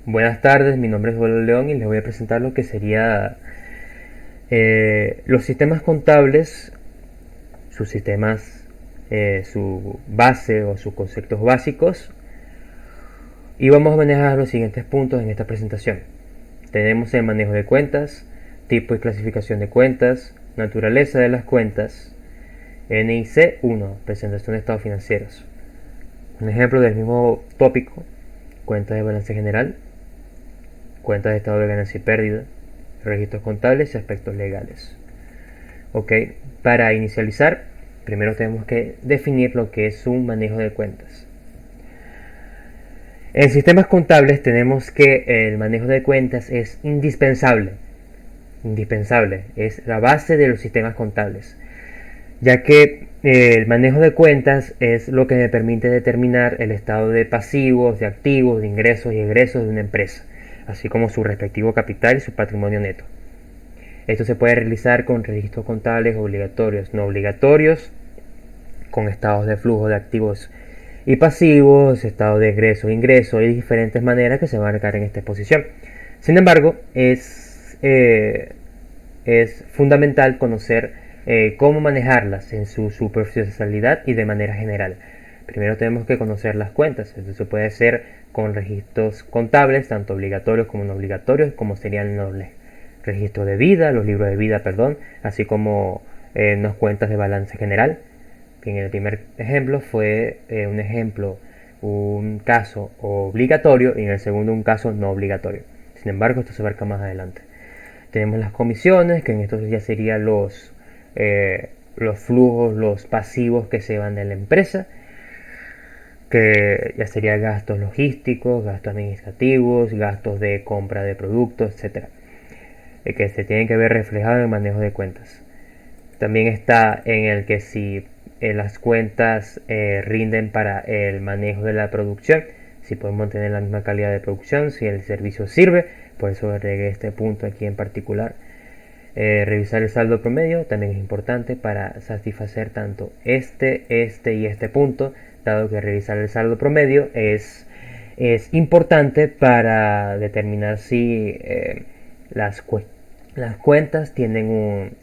Buenas tardes, mi nombre es Eduardo León y les voy a presentar lo que sería los sistemas contables, sus sistemas, su base o sus conceptos básicos, y vamos a manejar los siguientes puntos en esta presentación. Tenemos el manejo de cuentas, tipo y clasificación de cuentas, naturaleza de las cuentas, NIC 1, presentación de estados financieros. Un ejemplo del mismo tópico: cuentas de balance general, cuentas de estado de ganancia y pérdida, registros contables y aspectos legales. Ok, para inicializar, primero tenemos que definir lo que es un manejo de cuentas. En sistemas contables tenemos que el manejo de cuentas es indispensable, es la base de los sistemas contables, ya que el manejo de cuentas es lo que me permite determinar el estado de pasivos, de activos, de ingresos y egresos de una empresa, así como su respectivo capital y su patrimonio neto. Esto se puede realizar con registros contables obligatorios, no obligatorios, con estados de flujo de activos y pasivos, estados de egreso e ingreso, y diferentes maneras que se van a marcar en esta exposición. Sin embargo, es fundamental conocer cómo manejarlas en su superficialidad y de manera general. Primero tenemos que conocer las cuentas. Esto se puede hacer con registros contables, tanto obligatorios como no obligatorios, como serían los registros de vida, los libros de vida, perdón, así como unas cuentas de balance general. En el primer ejemplo fue un caso obligatorio, y en el segundo un caso no obligatorio. Sin embargo, esto se abarca más adelante. Tenemos las comisiones, que en esto ya serían los flujos, los pasivos que se van de la empresa, que ya serían gastos logísticos, gastos administrativos, gastos de compra de productos, etcétera, que se tienen que ver reflejados en el manejo de cuentas. También está en el que si las cuentas rinden para el manejo de la producción, si podemos mantener la misma calidad de producción, si el servicio sirve. Por eso agregué este punto aquí en particular. Revisar el saldo promedio también es importante para satisfacer tanto este y este punto, dado que revisar el saldo promedio es importante para determinar si las cuentas tienen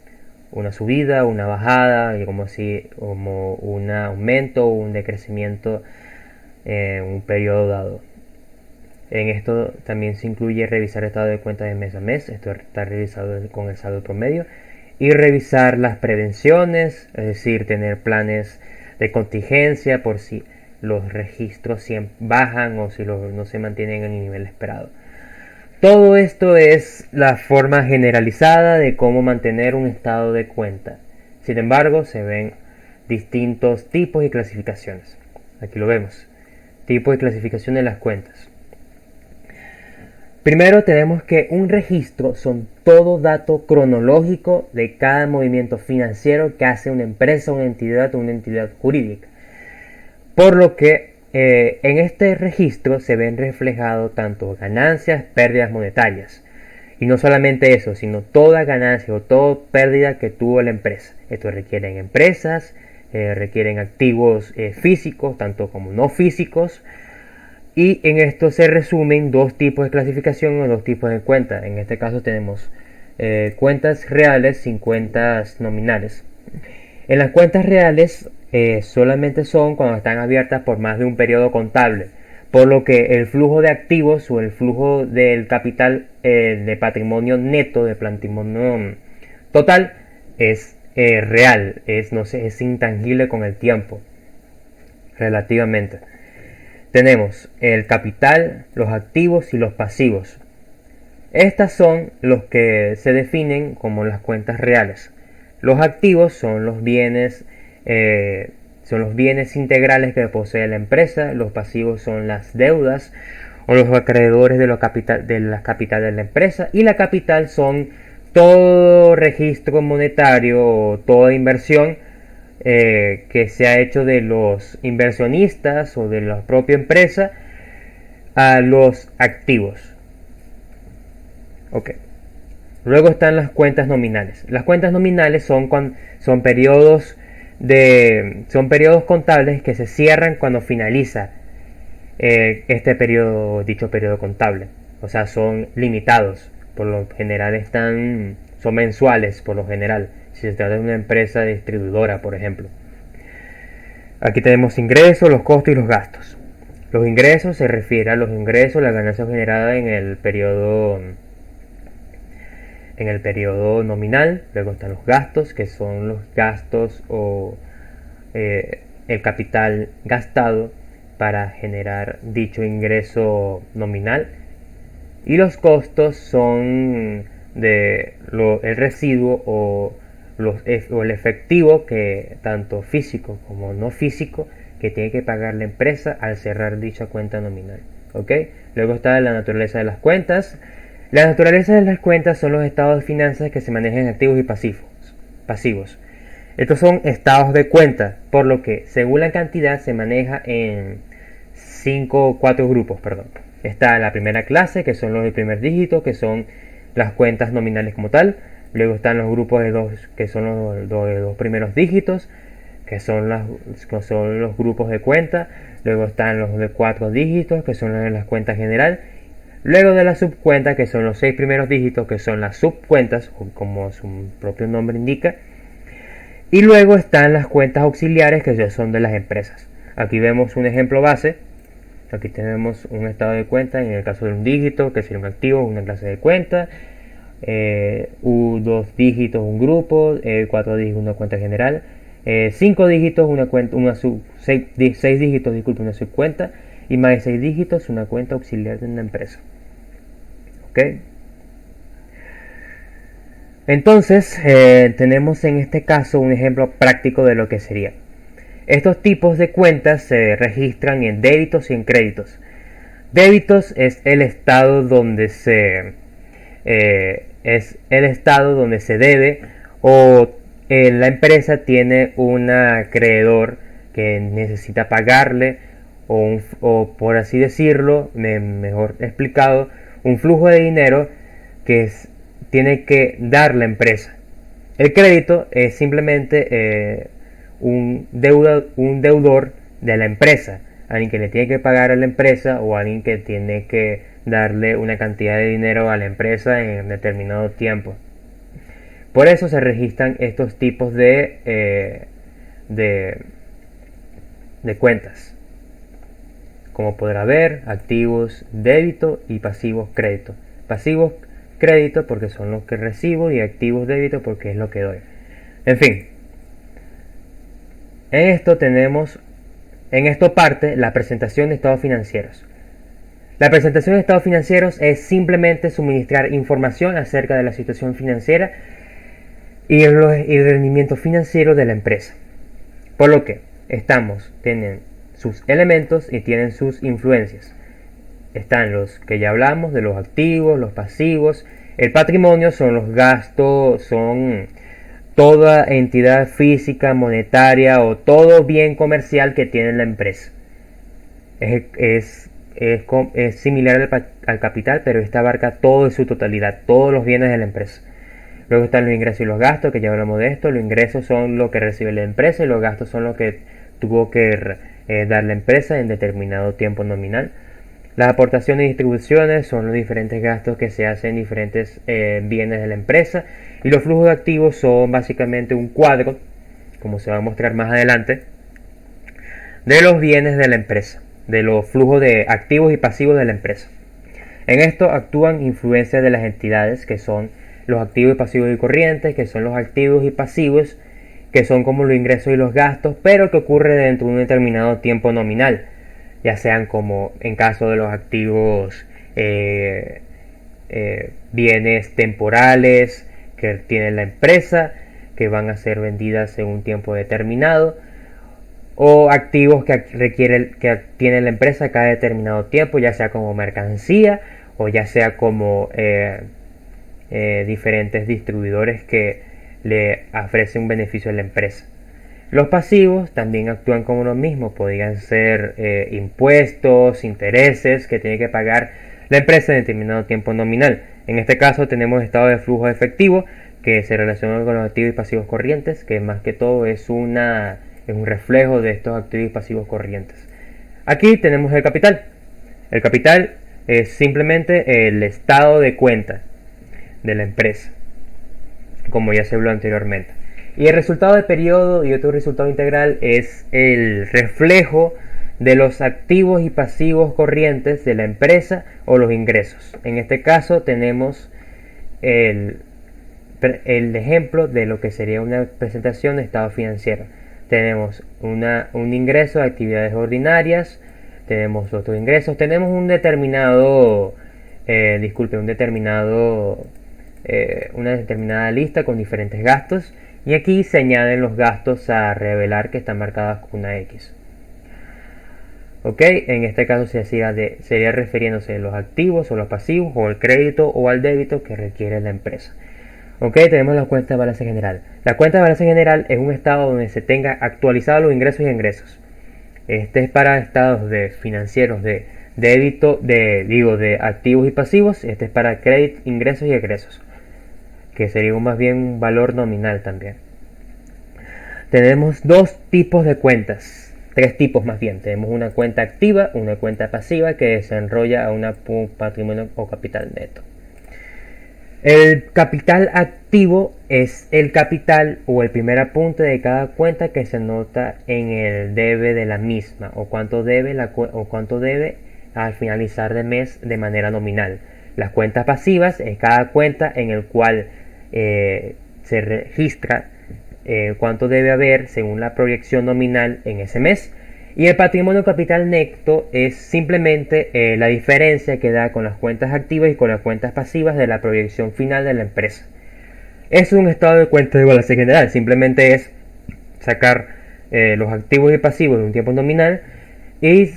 una subida, una bajada, y como un aumento o un decrecimiento en un periodo dado. En esto también se incluye revisar el estado de cuentas de mes a mes. Esto está revisado con el saldo promedio, y revisar las prevenciones, es decir, tener planes de contingencia por si los registros bajan o si no se mantienen en el nivel esperado. Todo esto es la forma generalizada de cómo mantener un estado de cuenta. Sin embargo, se ven distintos tipos y clasificaciones. Aquí lo vemos. Tipos y clasificación de las cuentas. Primero tenemos que un registro son todo dato cronológico de cada movimiento financiero que hace una empresa, una entidad o una entidad jurídica. Por lo que en este registro se ven reflejados tanto ganancias, pérdidas monetarias. Y no solamente eso, sino toda ganancia o toda pérdida que tuvo la empresa. Esto requieren empresas, requieren activos físicos, tanto como no físicos. Y en esto se resumen dos tipos de clasificación o dos tipos de cuentas. En este caso tenemos cuentas reales sin cuentas nominales. En las cuentas reales solamente son cuando están abiertas por más de un periodo contable, por lo que el flujo de activos o el flujo del capital de patrimonio neto, de patrimonio total, es real, es intangible con el tiempo, relativamente. Tenemos el capital, los activos y los pasivos. Estas son los que se definen como las cuentas reales. Los activos son los bienes integrales que posee la empresa. Los pasivos son las deudas o los acreedores de la capital de la empresa. Y la capital son todo registro monetario o toda inversión que se ha hecho de los inversionistas o de la propia empresa a los activos. Ok. Luego están las cuentas nominales. Las cuentas nominales son periodos contables que se cierran cuando finaliza dicho periodo contable. o sea, son limitados. Por lo general son mensuales, por lo general, si se trata de una empresa distribuidora, por ejemplo. Aquí tenemos ingresos, los costos y los gastos. Los ingresos se refiere a los ingresos, la ganancia generada en el periodo nominal. Luego están los gastos, que son los gastos o el capital gastado para generar dicho ingreso nominal. Y los costos son el residuo o el efectivo, que tanto físico como no físico, que tiene que pagar la empresa al cerrar dicha cuenta nominal. ¿Ok? Luego está la naturaleza de las cuentas. La naturaleza de las cuentas son los estados de finanzas que se manejan en activos y pasivos. Estos son estados de cuenta, por lo que según la cantidad se maneja en 4 grupos. Está la primera clase, que son los de primer dígito, que son las cuentas nominales como tal. Luego están los grupos de 2, que son los de 2 primeros dígitos, que son los grupos de cuenta. Luego están los de 4 dígitos, que son las cuentas general. Luego de la subcuenta, que son los 6 primeros dígitos, que son las subcuentas, como su propio nombre indica. Y luego están las cuentas auxiliares, que ya son de las empresas. Aquí vemos un ejemplo base. Aquí tenemos un estado de cuenta en el caso de un dígito, que sería un activo, una clase de cuenta. 2 dígitos, un grupo. 4 dígitos, una cuenta general. 5 dígitos, una cuenta, 6 dígitos, una subcuenta. Y más de 6 dígitos, una cuenta auxiliar de una empresa. ¿Ok? Entonces, tenemos en este caso un ejemplo práctico de lo que sería. Estos tipos de cuentas se registran en débitos y en créditos. Débitos es el estado donde se debe, o la empresa tiene un acreedor que necesita pagarle, o por así decirlo, mejor explicado, un flujo de dinero que tiene que dar la empresa. El crédito es simplemente un deudor de la empresa, alguien que le tiene que pagar a la empresa, o alguien que tiene que darle una cantidad de dinero a la empresa en determinado tiempo. Por eso se registran estos tipos de cuentas. Como podrá ver, activos débito y pasivos crédito. Pasivos crédito porque son los que recibo, y activos débito porque es lo que doy. En fin, en esto parte la presentación de estados financieros. La presentación de estados financieros es simplemente suministrar información acerca de la situación financiera y el rendimiento financiero de la empresa. Por lo que tienen sus elementos y tienen sus influencias. Están los que ya hablamos, de los activos, los pasivos. El patrimonio son los gastos, son toda entidad física, monetaria o todo bien comercial que tiene la empresa. Es similar al capital, pero esta abarca todo en su totalidad, todos los bienes de la empresa. Luego están los ingresos y los gastos, que ya hablamos de esto. Los ingresos son lo que recibe la empresa y los gastos son lo que tuvo que dar la empresa en determinado tiempo nominal. Las aportaciones y distribuciones son los diferentes gastos que se hacen en diferentes bienes de la empresa. Y los flujos de activos son básicamente un cuadro, como se va a mostrar más adelante, de los bienes de la empresa, de los flujos de activos y pasivos de la empresa. En esto actúan influencias de las entidades, que son los activos y pasivos y corrientes, que son los activos y pasivos, que son como los ingresos y los gastos, pero que ocurre dentro de un determinado tiempo nominal, ya sean como en caso de los activos bienes temporales que tiene la empresa, que van a ser vendidas en un tiempo determinado, o activos que tiene la empresa cada determinado tiempo, ya sea como mercancía o ya sea como diferentes distribuidores que le ofrecen un beneficio a la empresa. Los pasivos también actúan como lo mismo, podrían ser impuestos, intereses que tiene que pagar la empresa en determinado tiempo nominal. En este caso tenemos estado de flujo efectivo, que se relaciona con los activos y pasivos corrientes, que más que todo es un reflejo de estos activos y pasivos corrientes. Aquí tenemos el capital. El capital es simplemente el estado de cuenta de la empresa, como ya se habló anteriormente. Y el resultado de periodo y otro resultado integral es el reflejo de los activos y pasivos corrientes de la empresa o los ingresos. En este caso tenemos el ejemplo de lo que sería una presentación de estado financiero. Tenemos un ingreso de actividades ordinarias, tenemos otros ingresos, tenemos un determinado, una determinada lista con diferentes gastos, y aquí se añaden los gastos a revelar que están marcados con una X. Ok, en este caso sería refiriéndose a los activos o los pasivos o al crédito o al débito que requiere la empresa. Ok, tenemos la cuenta de balance general. La cuenta de balance general es un estado donde se tenga actualizados los ingresos y egresos. Este es para estados financieros de débito, de activos y pasivos. Este es para crédito, ingresos y egresos, que sería más bien un valor nominal también. Tenemos dos tipos de cuentas, tres tipos más bien. Tenemos una cuenta activa, una cuenta pasiva que se enrolla a un patrimonio o capital neto. El capital activo es el capital o el primer apunte de cada cuenta que se anota en el debe de la misma, o cuánto debe al finalizar de mes de manera nominal. Las cuentas pasivas es cada cuenta en el cual se registra cuánto debe haber según la proyección nominal en ese mes. Y el patrimonio capital neto es simplemente la diferencia que da con las cuentas activas y con las cuentas pasivas de la proyección final de la empresa. Es un estado de cuenta de balance general, simplemente es sacar los activos y pasivos de un tiempo nominal y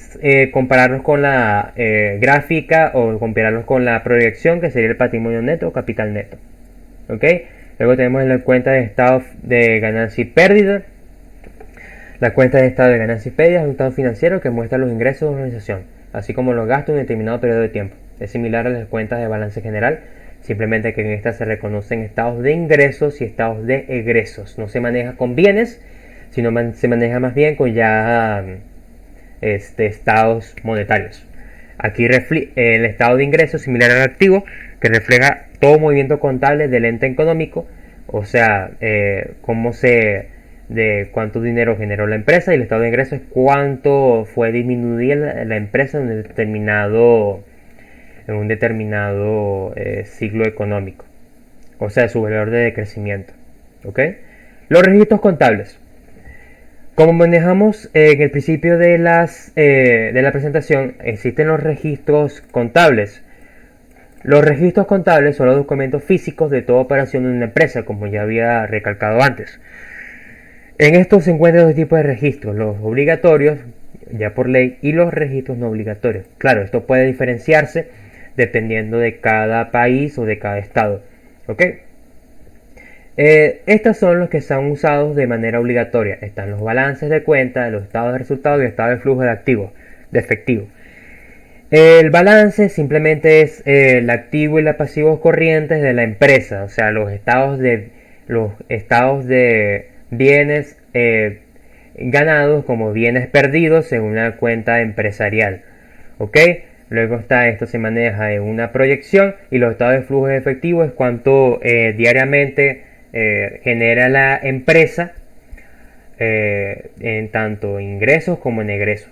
compararlos con la gráfica o compararlos con la proyección, que sería el patrimonio neto o capital neto. ¿Ok? Luego tenemos la cuenta de estado de ganancia y pérdida. La cuenta de estado de ganancia y pérdida es un estado financiero que muestra los ingresos de una organización, así como los gastos en un determinado periodo de tiempo. Es similar a las cuentas de balance general, simplemente que en esta se reconocen estados de ingresos y estados de egresos. No se maneja con bienes, sino se maneja más bien con ya estados monetarios. Aquí el estado de ingresos similar al activo, que refleja todo movimiento contable del ente económico, o sea, de cuánto dinero generó la empresa, y el estado de ingresos es cuánto fue disminuida la empresa en un determinado ciclo económico, o sea, su valor de decrecimiento. ¿Okay? Los registros contables. Como manejamos en el principio de la presentación, existen los registros contables. Los registros contables son los documentos físicos de toda operación de una empresa, como ya había recalcado antes. En estos se encuentran dos tipos de registros, los obligatorios, ya por ley, y los registros no obligatorios. Claro, esto puede diferenciarse dependiendo de cada país o de cada estado. ¿Ok? Estos son los que son usados de manera obligatoria. Están los balances de cuenta, los estados de resultados y el estado de flujo de activos, de efectivo. El balance simplemente es el activo y los pasivos corrientes de la empresa, o sea, los estados de bienes ganados como bienes perdidos en una cuenta empresarial. ¿Ok? Luego esto se maneja en una proyección, y los estados de flujo de efectivo es cuánto diariamente genera la empresa en tanto ingresos como en egresos.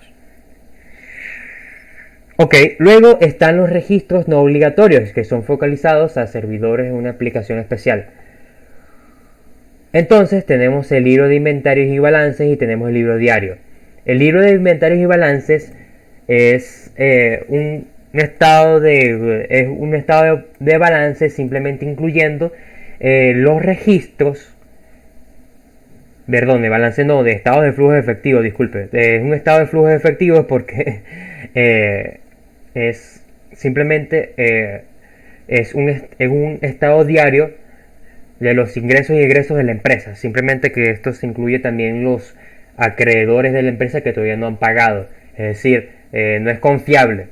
Ok, luego están los registros no obligatorios, que son focalizados a servidores en una aplicación especial. Entonces tenemos el libro de inventarios y balances y tenemos el libro diario. El libro de inventarios y balances es un estado de balance, simplemente incluyendo los registros, perdón, de balance no, de estados de flujo de efectivo, disculpe. Es un estado de flujo de efectivo porque es simplemente es un estado diario de los ingresos y egresos de la empresa. Simplemente que esto se incluye también los acreedores de la empresa que todavía no han pagado. Es decir, no es confiable.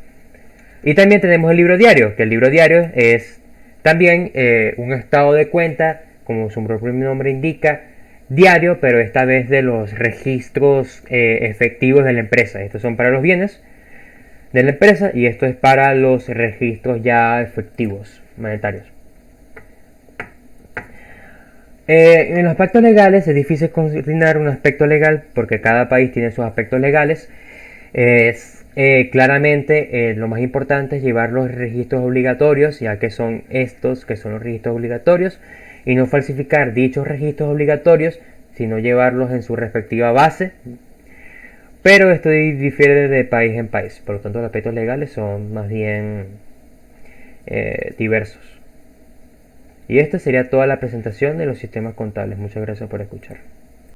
Y también tenemos el libro diario, que el libro diario es también un estado de cuenta, como su propio nombre indica, diario, pero esta vez de los registros efectivos de la empresa. Estos son para los bienes. de la empresa, y esto es para los registros ya efectivos monetarios. En los aspectos legales es difícil coordinar un aspecto legal porque cada país tiene sus aspectos legales. Claramente lo más importante es llevar los registros obligatorios, ya que son estos que son los registros obligatorios, y no falsificar dichos registros obligatorios, sino llevarlos en su respectiva base. Pero esto difiere de país en país, por lo tanto los aspectos legales son más bien diversos. Y esta sería toda la presentación de los sistemas contables. Muchas gracias por escuchar.